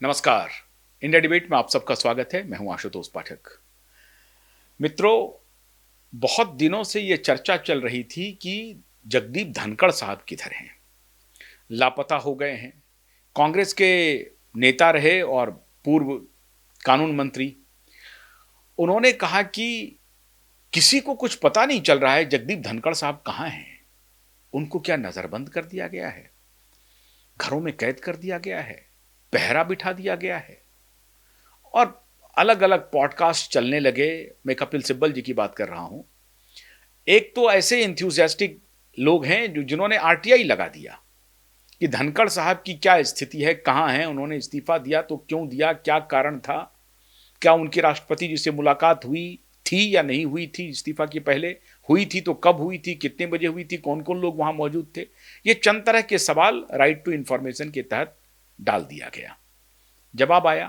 नमस्कार। India debate में आप सबका स्वागत है। मैं हूं आशुतोष पाठक। मित्रों, बहुत दिनों से यह चर्चा चल रही थी कि जगदीप धनखड़ साहब किधर हैं, लापता हो गए हैं। कांग्रेस के नेता रहे और पूर्व कानून मंत्री, उन्होंने कहा कि किसी को कुछ पता नहीं चल रहा है जगदीप धनखड़ साहब कहां हैं। उनको क्या नजरबंद कर दिया गया है, घरों में कैद कर दिया गया है, पहरा बिठा दिया गया है? और अलग अलग पॉडकास्ट चलने लगे। मैं कपिल सिब्बल जी की बात कर रहा हूं। एक तो ऐसे इंथ्यूजियास्टिक लोग हैं जिन्होंने आरटीआई लगा दिया कि धनखड़ साहब की क्या स्थिति है, कहां हैं, उन्होंने इस्तीफा दिया तो क्यों दिया, क्या कारण था, क्या उनकी राष्ट्रपति जी से मुलाकात हुई थी या नहीं हुई थी, इस्तीफा के पहले हुई थी तो कब हुई थी, कितने बजे हुई थी, कौन कौन लोग वहां मौजूद थे। ये चंद तरह के सवाल राइट टू इंफॉर्मेशन के तहत डाल दिया गया। जवाब आया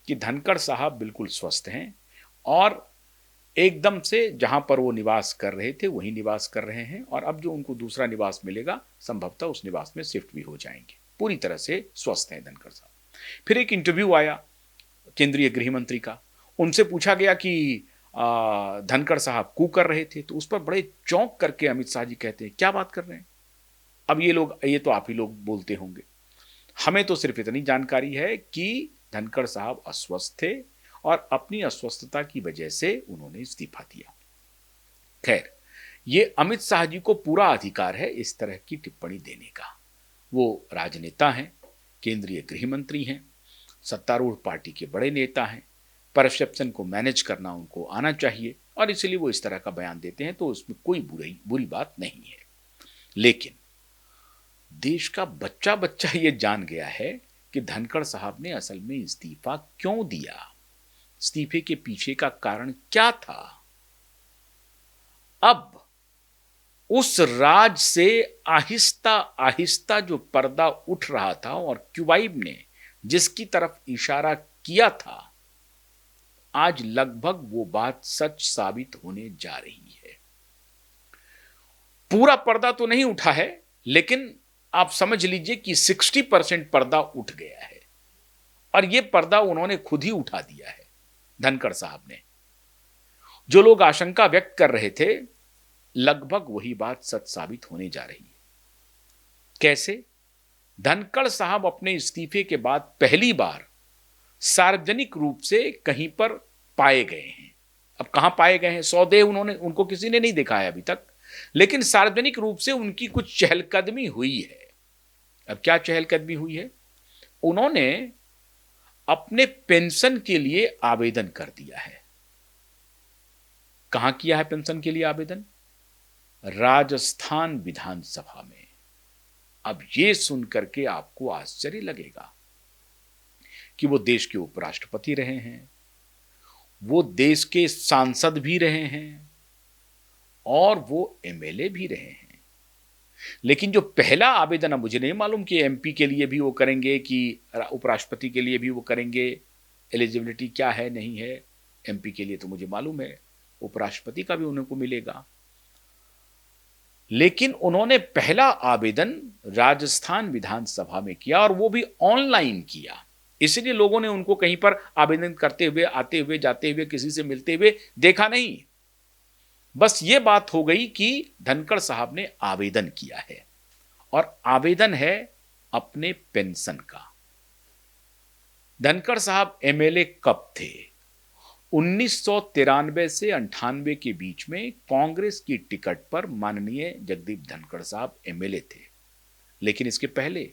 कि धनखड़ साहब बिल्कुल स्वस्थ हैं और एकदम से जहां पर वो निवास कर रहे थे वहीं निवास कर रहे हैं, और अब जो उनको दूसरा निवास मिलेगा संभवतः उस निवास में शिफ्ट भी हो जाएंगे। पूरी तरह से स्वस्थ हैं धनखड़ साहब। फिर एक इंटरव्यू आया केंद्रीय गृह मंत्री का। उनसे पूछा गया कि धनखड़ साहब कू कर रहे थे, तो उस पर बड़े चौंक करके अमित शाह जी कहते हैं, क्या बात कर रहे हैं? अब ये तो आप ही लोग बोलते होंगे, हमें तो सिर्फ इतनी जानकारी है कि धनखड़ साहब अस्वस्थ थे और अपनी अस्वस्थता की वजह से उन्होंने इस्तीफा दिया। खैर, ये अमित शाह जी को पूरा अधिकार है इस तरह की टिप्पणी देने का। वो राजनेता हैं, केंद्रीय गृह मंत्री हैं, सत्तारूढ़ पार्टी के बड़े नेता हैं। परसेप्शन को मैनेज करना उनको आना चाहिए और इसलिए वो इस तरह का बयान देते हैं, तो उसमें कोई बुरी बात नहीं है। लेकिन देश का बच्चा बच्चा ये जान गया है कि धनखड़ साहब ने असल में इस्तीफा क्यों दिया, इस्तीफे के पीछे का कारण क्या था। अब उस राज से आहिस्ता आहिस्ता जो पर्दा उठ रहा था और क्यूबाइब ने जिसकी तरफ इशारा किया था, आज लगभग वो बात सच साबित होने जा रही है। पूरा पर्दा तो नहीं उठा है, लेकिन आप समझ लीजिए कि 60% पर्दा उठ गया है, और यह पर्दा उन्होंने खुद ही उठा दिया है धनखड़ साहब ने। जो लोग आशंका व्यक्त कर रहे थे, लगभग वही बात सच साबित होने जा रही है। कैसे? धनखड़ साहब अपने इस्तीफे के बाद पहली बार सार्वजनिक रूप से कहीं पर पाए गए हैं। अब कहां पाए गए हैं, सौदेह उनको किसी ने नहीं देखा है अभी तक, लेकिन सार्वजनिक रूप से उनकी कुछ चहलकदमी हुई है। अब क्या चहलकदमी हुई है? उन्होंने अपने पेंशन के लिए आवेदन कर दिया है। कहां किया है पेंशन के लिए आवेदन? राजस्थान विधानसभा में। अब यह सुनकर के आपको आश्चर्य लगेगा कि वो देश के उपराष्ट्रपति रहे हैं, वो देश के सांसद भी रहे हैं और वो एमएलए भी रहे हैं। लेकिन जो पहला आवेदन, अब मुझे नहीं मालूम कि एमपी के लिए भी वो करेंगे कि उपराष्ट्रपति के लिए भी वो करेंगे, एलिजिबिलिटी क्या है नहीं है। एमपी के लिए तो मुझे मालूम है, उपराष्ट्रपति का भी उनको मिलेगा। लेकिन उन्होंने पहला आवेदन राजस्थान विधानसभा में किया और वो भी ऑनलाइन किया। इसलिए लोगों ने उनको कहीं पर आवेदन करते हुए, आते हुए, जाते हुए, किसी से मिलते हुए देखा नहीं। बस ये बात हो गई कि धनखड़ साहब ने आवेदन किया है, और आवेदन है अपने पेंशन का। धनखड़ साहब एमएलए कब थे? 1993 से 98 के बीच में कांग्रेस की टिकट पर माननीय जगदीप धनखड़ साहब एमएलए थे। लेकिन इसके पहले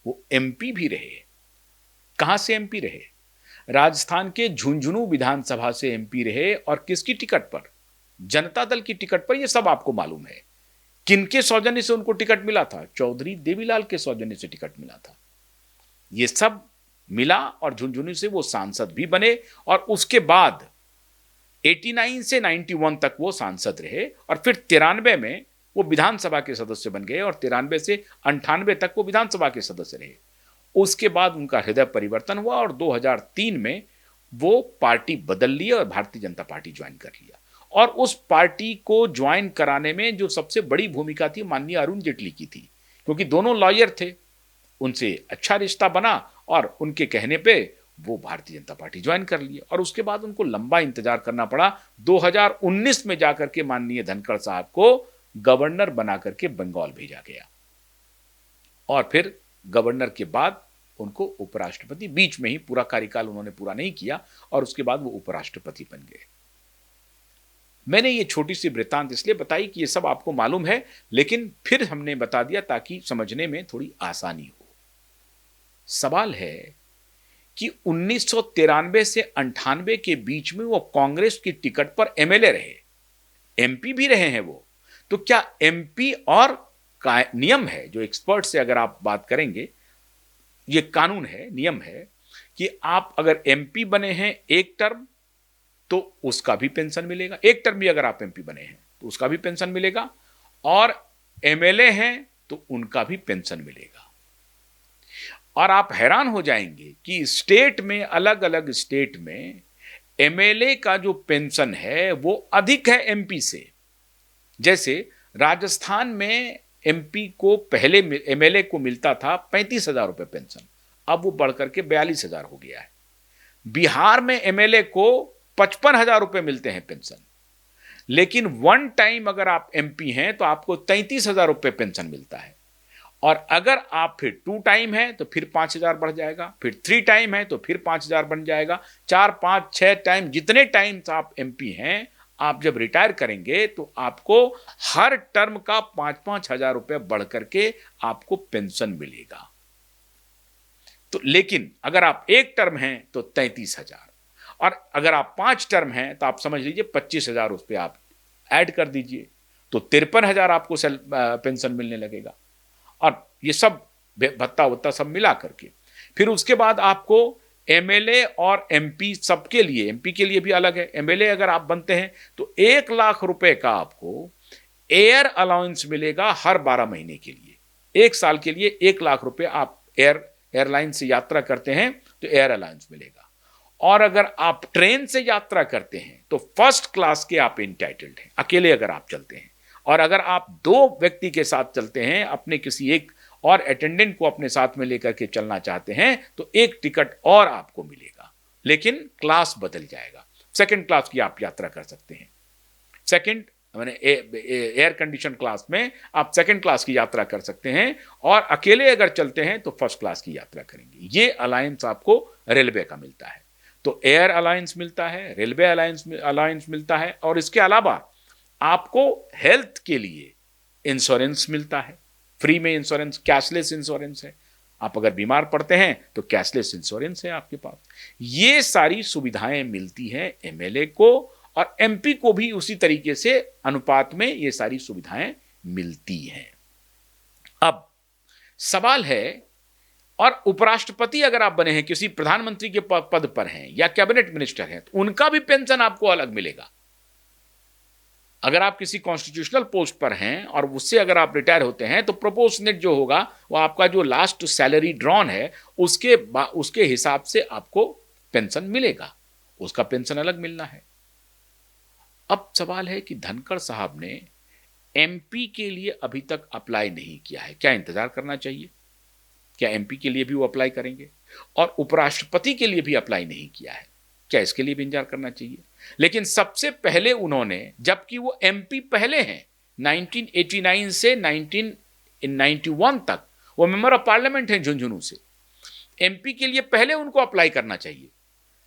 वो एमपी भी रहे। कहां से एमपी रहे? राजस्थान के झुंझुनू विधानसभा से एमपी रहे, और किसकी टिकट पर? जनता दल की टिकट पर। यह सब आपको मालूम है। किनके सौजन्य से उनको टिकट मिला था? चौधरी देवीलाल के सौजन्य से टिकट मिला था। यह सब मिला और झुंझुनू से वो सांसद भी बने, और उसके बाद 89 से 91 तक वो सांसद रहे, और फिर 93 में वो विधानसभा के सदस्य बन गए, और 93 से 98 तक वो विधानसभा के सदस्य रहे। उसके बाद उनका हृदय परिवर्तन हुआ और 2003 में वो पार्टी बदल ली और भारतीय जनता पार्टी ज्वाइन कर लिया। और उस पार्टी को ज्वाइन कराने में जो सबसे बड़ी भूमिका थी माननीय अरुण जेटली की थी, क्योंकि दोनों लॉयर थे, उनसे अच्छा रिश्ता बना और उनके कहने पे वो भारतीय जनता पार्टी ज्वाइन कर लिए और उसके बाद उनको लंबा इंतजार करना पड़ा। 2019 में जाकर के माननीय धनखड़ साहब को गवर्नर बना करके बंगाल भेजा गया और फिर गवर्नर के बाद उनको उपराष्ट्रपति, बीच में ही पूरा कार्यकाल उन्होंने पूरा नहीं किया और उसके बाद वो उपराष्ट्रपति बन गए। मैंने ये छोटी सी वृत्तांत इसलिए बताई कि ये सब आपको मालूम है, लेकिन फिर हमने बता दिया ताकि समझने में थोड़ी आसानी हो। सवाल है कि 1993 से 98 के बीच में वो कांग्रेस की टिकट पर एमएलए रहे, एमपी भी रहे हैं वो, तो क्या एमपी और नियम है जो एक्सपर्ट से अगर आप बात करेंगे, ये कानून है, नियम है कि आप अगर एमपी बने हैं एक टर्म तो उसका भी पेंशन मिलेगा, एक टर्म भी अगर आप एमपी बने हैं तो उसका भी पेंशन मिलेगा, और एमएलए हैं तो उनका भी पेंशन मिलेगा। और आप हैरान हो जाएंगे कि स्टेट में, अलग अलग स्टेट में एमएलए का जो पेंशन है वो अधिक है एमपी से। जैसे राजस्थान में एमपी को पहले एमएलए को मिलता था 35,000 रुपये पेंशन, अब वो बढ़कर के 42,000 हो गया है। बिहार में एमएलए को 55,000 रुपये मिलते हैं पेंशन, लेकिन वन टाइम अगर आप एमपी हैं तो आपको 33,000 रुपये पेंशन मिलता है। और अगर आप फिर 2 टाइम है तो फिर 5,000 बढ़ जाएगा, फिर 3 टाइम है तो फिर 5,000 बन जाएगा, 4, 5, 6 टाइम, जितने टाइम्स आप एमपी हैं, आप जब रिटायर करेंगे तो आपको हर टर्म का 5-5 हजार रुपये बढ़ करके आपको पेंशन मिलेगा। तो लेकिन अगर आप एक टर्म हैं तो 33,000, और अगर आप 5 टर्म हैं तो आप समझ लीजिए 25,000 उस पर आप ऐड कर दीजिए, तो 53,000 आपको पेंशन मिलने लगेगा। और ये सब भत्ता वत्ता सब मिला करके फिर उसके बाद आपको एमएलए और एमपी सबके लिए, एमपी के लिए भी अलग है, एमएलए अगर आप बनते हैं तो 1 लाख रुपए का आपको एयर अलाउंस मिलेगा हर 12 महीने के लिए। 1 साल के लिए 1 लाख रुपए आप एयरलाइन से यात्रा करते हैं तो एयर अलाउंस मिलेगा। और अगर आप ट्रेन से यात्रा करते हैं तो फर्स्ट क्लास के आप इंटाइटल्ड हैं, अकेले अगर आप चलते हैं। और अगर आप 2 व्यक्ति के साथ चलते हैं, अपने किसी एक और अटेंडेंट को अपने साथ में लेकर के चलना चाहते हैं तो 1 टिकट और आपको मिलेगा, लेकिन क्लास बदल जाएगा। सेकंड क्लास की आप यात्रा कर सकते हैं, सेकंड मैंने एयर कंडीशन क्लास में आप सेकंड क्लास की यात्रा कर सकते हैं, और अकेले अगर चलते हैं तो फर्स्ट क्लास की यात्रा करेंगे। ये अलायंस आपको रेलवे का मिलता है। तो एयर अलायंस मिलता है, रेलवे अलायंस मिलता है, और इसके अलावा आपको हेल्थ के लिए इंश्योरेंस मिलता है, फ्री में इंश्योरेंस, कैशलेस इंश्योरेंस है। आप अगर बीमार पड़ते हैं तो कैशलेस इंश्योरेंस है आपके पास। ये सारी सुविधाएं मिलती हैं एमएलए को, और एमपी को भी उसी तरीके से अनुपात में ये सारी सुविधाएं मिलती हैं। अब सवाल है, और उपराष्ट्रपति अगर आप बने हैं, किसी प्रधानमंत्री के पद पर हैं या कैबिनेट मिनिस्टर हैं, तो उनका भी पेंशन आपको अलग मिलेगा। अगर आप किसी कॉन्स्टिट्यूशनल पोस्ट पर हैं और उससे अगर आप रिटायर होते हैं तो प्रोपोर्शनेट जो होगा वो आपका जो लास्ट सैलरी ड्रॉन है उसके हिसाब से आपको पेंशन मिलेगा, उसका पेंशन अलग मिलना है। अब सवाल है कि धनखड़ साहब ने एमपी के लिए अभी तक अप्लाई नहीं किया है, क्या इंतजार करना चाहिए? क्या एमपी के लिए भी वो अप्लाई करेंगे? और उपराष्ट्रपति के लिए भी अप्लाई नहीं किया है, क्या इसके लिए भी इंतजार करना चाहिए? लेकिन सबसे पहले उन्होंने, जबकि वो एमपी पहले हैं, 1989 से 1991 तक वो मेंबर ऑफ पार्लियामेंट हैं झुंझुनू से, एमपी के लिए पहले उनको अप्लाई करना चाहिए,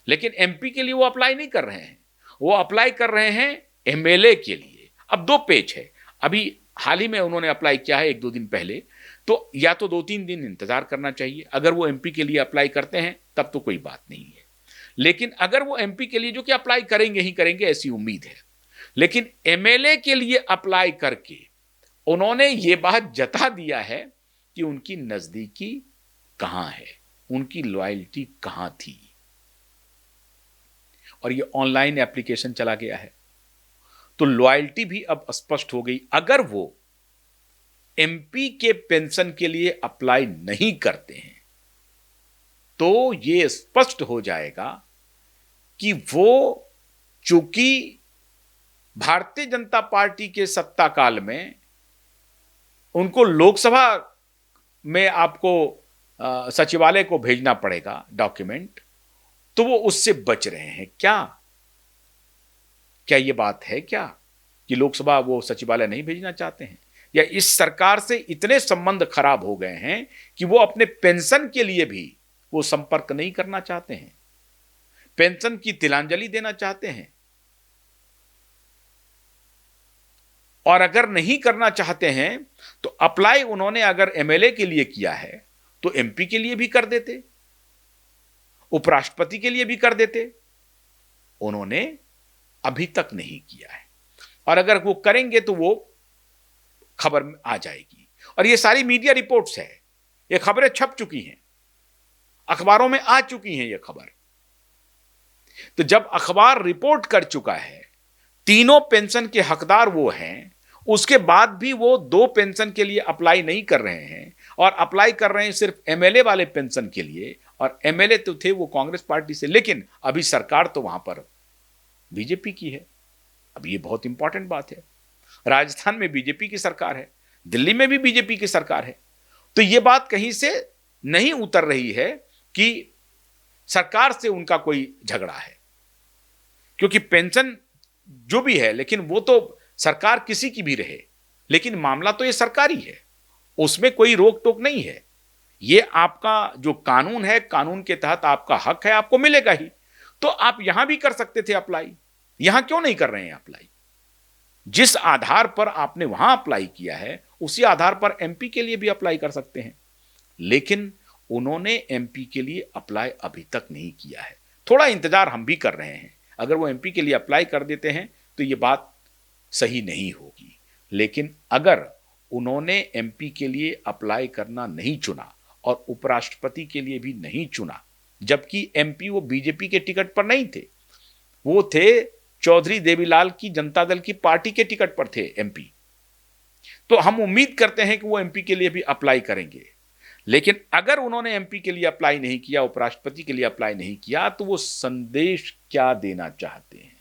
लेकिन एमपी के लिए वो अप्लाई नहीं कर रहे हैं, वो अप्लाई कर रहे हैं एमएलए के लिए। अब 2 पेज है, अभी हाल ही में उन्होंने अप्लाई किया है 1-2 दिन पहले, तो या तो 2-3 दिन इंतजार करना चाहिए। अगर वो एमपी के लिए अप्लाई करते हैं तब तो कोई बात नहीं है, लेकिन अगर वो एमपी के लिए, जो कि अप्लाई करेंगे ही करेंगे ऐसी उम्मीद है, लेकिन एमएलए के लिए अप्लाई करके उन्होंने ये बात जता दिया है कि उनकी नजदीकी कहां है, उनकी लॉयल्टी कहां थी। और ये ऑनलाइन एप्लीकेशन चला गया है तो लॉयल्टी भी अब स्पष्ट हो गई। अगर वो एमपी के पेंशन के लिए अप्लाई नहीं करते हैं तो ये स्पष्ट हो जाएगा कि वो, चूंकि भारतीय जनता पार्टी के सत्ता काल में उनको लोकसभा में आपको सचिवालय को भेजना पड़ेगा डॉक्यूमेंट, तो वो उससे बच रहे हैं। क्या क्या ये बात है क्या कि लोकसभा वो सचिवालय नहीं भेजना चाहते हैं, या इस सरकार से इतने संबंध खराब हो गए हैं कि वो अपने पेंशन के लिए भी वो संपर्क नहीं करना चाहते हैं, पेंशन की तिलांजलि देना चाहते हैं? और अगर नहीं करना चाहते हैं तो अप्लाई उन्होंने अगर एमएलए के लिए किया है तो एमपी के लिए भी कर देते, उपराष्ट्रपति के लिए भी कर देते। उन्होंने अभी तक नहीं किया है, और अगर वो करेंगे तो वो खबर में आ जाएगी। और ये सारी मीडिया रिपोर्ट्स है, ये खबरें छप चुकी हैं, अखबारों में आ चुकी हैं ये खबर। तो जब अखबार रिपोर्ट कर चुका है तीनों पेंशन के हकदार वो हैं, उसके बाद भी वो 2 पेंशन के लिए अप्लाई नहीं कर रहे हैं, और अप्लाई कर रहे हैं सिर्फ एमएलए वाले पेंशन के लिए, और एमएलए तो थे वो कांग्रेस पार्टी से, लेकिन अभी सरकार तो वहां पर बीजेपी की है। अब ये बहुत इंपॉर्टेंट बात है, राजस्थान में बीजेपी की सरकार है, दिल्ली में भी बीजेपी की सरकार है। तो ये बात कहीं से नहीं उतर रही है कि सरकार से उनका कोई झगड़ा है, क्योंकि पेंशन जो भी है, लेकिन वो तो सरकार किसी की भी रहे, लेकिन मामला तो ये सरकारी है, उसमें कोई रोक टोक नहीं है। ये आपका जो कानून है, कानून के तहत आपका हक है, आपको मिलेगा ही। तो आप यहां भी कर सकते थे अप्लाई, यहां क्यों नहीं कर रहे हैं अप्लाई? जिस आधार पर आपने वहां अप्लाई किया है उसी आधार पर एमपी के लिए भी अप्लाई कर सकते हैं, लेकिन उन्होंने एमपी के लिए अप्लाई अभी तक नहीं किया है। थोड़ा इंतजार हम भी कर रहे हैं, अगर वो एमपी के लिए अप्लाई कर देते हैं तो ये बात सही नहीं होगी। लेकिन अगर उन्होंने एमपी के लिए अप्लाई करना नहीं चुना और उपराष्ट्रपति के लिए भी नहीं चुना, जबकि एमपी वो बीजेपी के टिकट पर नहीं थे, वो थे चौधरी देवीलाल की जनता दल की पार्टी के टिकट पर थे एमपी, तो हम उम्मीद करते हैं कि वो एमपी के लिए भी अप्लाई करेंगे। लेकिन अगर उन्होंने एमपी के लिए अप्लाई नहीं किया, उपराष्ट्रपति के लिए अप्लाई नहीं किया, तो वो संदेश क्या देना चाहते हैं,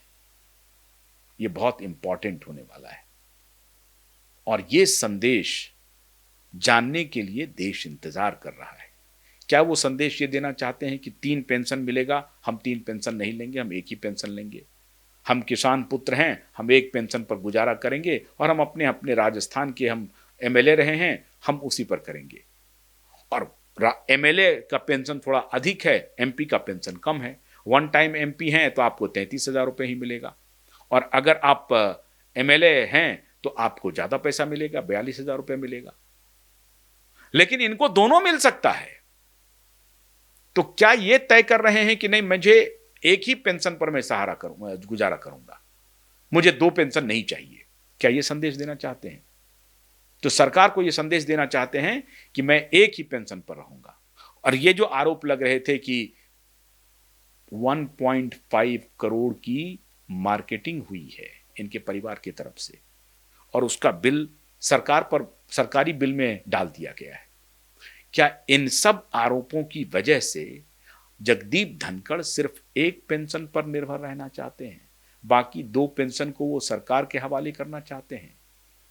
ये बहुत इंपॉर्टेंट होने वाला है। और ये संदेश जानने के लिए देश इंतजार कर रहा है। क्या वो संदेश ये देना चाहते हैं कि 3 पेंशन मिलेगा, हम 3 पेंशन नहीं लेंगे, हम एक ही पेंशन लेंगे, हम किसान पुत्र हैं, हम एक पेंशन पर गुजारा करेंगे, और हम अपने अपने राजस्थान के हम एमएलए रहे हैं, हम उसी पर करेंगे, और एमएलए का पेंशन थोड़ा अधिक है, एमपी का पेंशन कम है, 1 टाइम एमपी हैं तो आपको 33,000 रुपये ही मिलेगा, और अगर आप एमएलए हैं तो आपको ज़्यादा पैसा मिलेगा, 42,000 रुपये मिलेगा। लेकिन इनको दोनों मिल सकता है, तो क्या ये तय कर रहे हैं कि नहीं, मुझे एक ही पेंशन पर मैं सहारा करूंगा, गुजारा करूंगा, मुझे 2 पेंशन नहीं चाहिए? क्या ये संदेश देना चाहते हैं? तो सरकार को ये संदेश देना चाहते हैं कि मैं एक ही पेंशन पर रहूंगा। और ये जो आरोप लग रहे थे कि 1.5 करोड़ की मार्केटिंग हुई है इनके परिवार की तरफ से, और उसका बिल सरकार पर, सरकारी बिल में डाल दिया गया है, क्या इन सब आरोपों की वजह से जगदीप धनखड़ सिर्फ एक पेंशन पर निर्भर रहना चाहते हैं, बाकी 2 पेंशन को वो सरकार के हवाले करना चाहते हैं?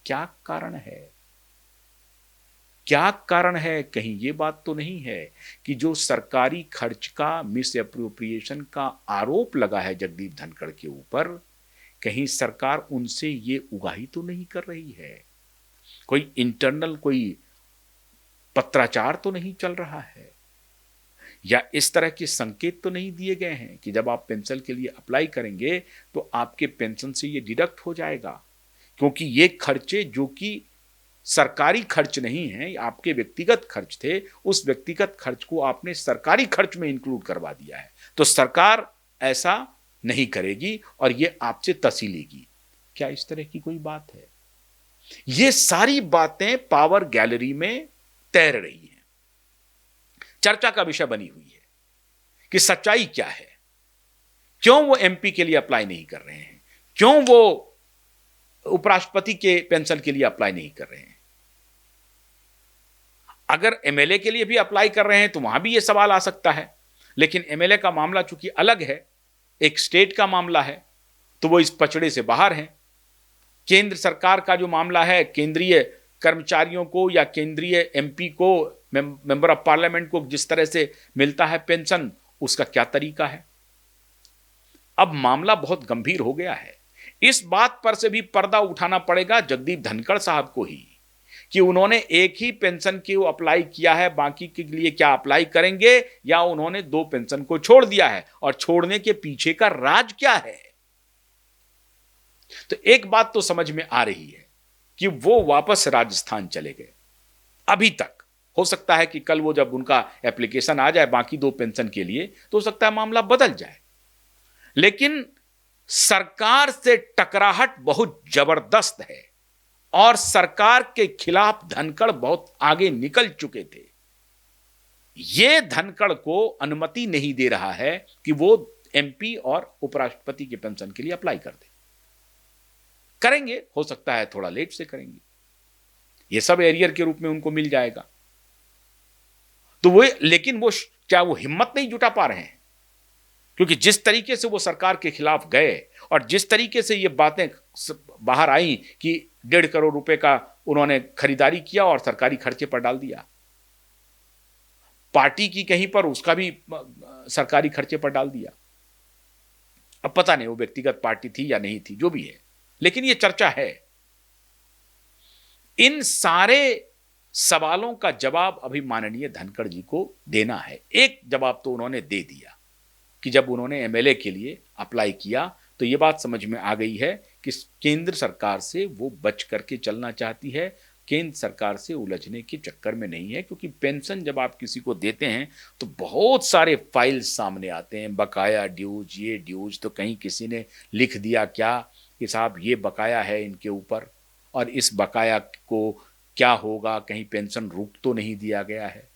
क्या कारण है? क्या कारण है? कहीं ये बात तो नहीं है कि जो सरकारी खर्च का मिस एप्रोप्रिएशन का आरोप लगा है जगदीप धनखड़ के ऊपर, कहीं सरकार उनसे ये उगाही तो नहीं कर रही है, कोई इंटरनल कोई पत्राचार तो नहीं चल रहा है, या इस तरह के संकेत तो नहीं दिए गए हैं कि जब आप पेंशन के लिए अप्लाई करेंगे तो आपके पेंशन से ये डिडक्ट हो जाएगा, क्योंकि ये खर्चे जो कि सरकारी खर्च नहीं है, आपके व्यक्तिगत खर्च थे, उस व्यक्तिगत खर्च को आपने सरकारी खर्च में इंक्लूड करवा दिया है, तो सरकार ऐसा नहीं करेगी और ये आपसे तसीलेगी। क्या इस तरह की कोई बात है? ये सारी बातें पावर गैलरी में तैर रही हैं, चर्चा का विषय बनी हुई है कि सच्चाई क्या है, क्यों वो एमपी के लिए अप्लाई नहीं कर रहे हैं, क्यों वो उपराष्ट्रपति के पेंशन के लिए अप्लाई नहीं कर रहे हैं। अगर एमएलए के लिए भी अप्लाई कर रहे हैं तो वहां भी ये सवाल आ सकता है, लेकिन एमएलए का मामला चूंकि अलग है, एक स्टेट का मामला है, तो वो इस पचड़े से बाहर हैं। केंद्र सरकार का जो मामला है, केंद्रीय कर्मचारियों को या केंद्रीय एमपी को मेंबर ऑफ पार्लियामेंट को जिस तरह से मिलता है पेंशन, उसका क्या तरीका है? अब मामला बहुत गंभीर हो गया है। इस बात पर से भी पर्दा उठाना पड़ेगा जगदीप धनखड़ साहब को ही, कि उन्होंने एक ही पेंशन की अप्लाई किया है, बाकी के लिए क्या अप्लाई करेंगे, या उन्होंने 2 पेंशन को छोड़ दिया है, और छोड़ने के पीछे का राज क्या है? तो एक बात तो समझ में आ रही है कि वो वापस राजस्थान चले गए। अभी तक हो सकता है कि कल वो जब उनका एप्लीकेशन आ जाए बाकी 2 पेंशन के लिए, तो हो सकता है मामला बदल जाए। लेकिन सरकार से टकराहट बहुत जबरदस्त है, और सरकार के खिलाफ धनखड़ बहुत आगे निकल चुके थे। यह धनखड़ को अनुमति नहीं दे रहा है कि वो एमपी और उपराष्ट्रपति के पेंशन के लिए अप्लाई कर दे। करेंगे, हो सकता है थोड़ा लेट से करेंगे, ये सब एरियर के रूप में उनको मिल जाएगा। तो वो, लेकिन वो क्या वो हिम्मत नहीं जुटा पा रहे हैं? क्योंकि जिस तरीके से वो सरकार के खिलाफ गए, और जिस तरीके से ये बातें बाहर आई कि 1.5 करोड़ रुपए का उन्होंने खरीदारी किया और सरकारी खर्चे पर डाल दिया, पार्टी की कहीं पर उसका भी सरकारी खर्चे पर डाल दिया। अब पता नहीं वो व्यक्तिगत पार्टी थी या नहीं थी, जो भी है, लेकिन ये चर्चा है। इन सारे सवालों का जवाब अभी माननीय धनखड़ जी को देना है। एक जवाब तो उन्होंने दे दिया कि जब उन्होंने एमएलए के लिए अप्लाई किया तो ये बात समझ में आ गई है कि केंद्र सरकार से वो बच करके चलना चाहती है, केंद्र सरकार से उलझने के चक्कर में नहीं है। क्योंकि पेंशन जब आप किसी को देते हैं तो बहुत सारे फाइल्स सामने आते हैं, बकाया ड्यूज, ये ड्यूज, तो कहीं किसी ने लिख दिया क्या कि साहब ये बकाया है इनके ऊपर, और इस बकाया को क्या होगा, कहीं पेंशन रोक तो नहीं दिया गया है।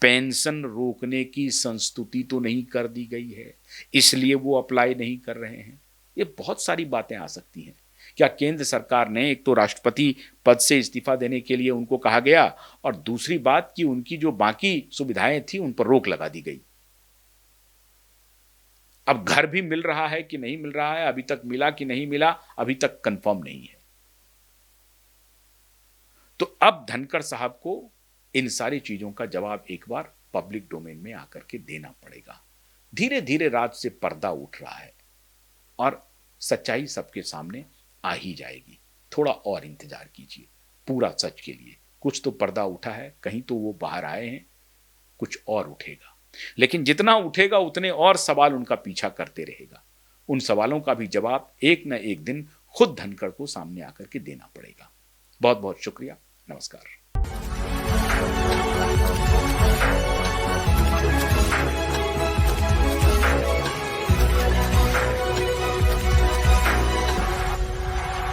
पेंशन रोकने की संस्तुति तो नहीं कर दी गई है, इसलिए वो अप्लाई नहीं कर रहे हैं। ये बहुत सारी बातें आ सकती हैं। क्या केंद्र सरकार ने, एक तो राष्ट्रपति पद से इस्तीफा देने के लिए उनको कहा गया, और दूसरी बात कि उनकी जो बाकी सुविधाएं थी उन पर रोक लगा दी गई। अब घर भी मिल रहा है कि नहीं मिल रहा है, अभी तक मिला कि नहीं मिला, अभी तक कंफर्म नहीं है। तो अब धनखड़ साहब को इन सारी चीजों का जवाब एक बार पब्लिक डोमेन में आकर के देना पड़ेगा। धीरे धीरे राज से पर्दा उठ रहा है और सच्चाई सबके सामने आ ही जाएगी। थोड़ा और इंतजार कीजिए पूरा सच के लिए। कुछ तो पर्दा उठा है, कहीं तो वो बाहर आए हैं, कुछ और उठेगा। लेकिन जितना उठेगा उतने और सवाल उनका पीछा करते रहेगा। उन सवालों का भी जवाब एक न एक दिन खुद धनखड़ को सामने आकर के देना पड़ेगा। बहुत बहुत शुक्रिया। नमस्कार।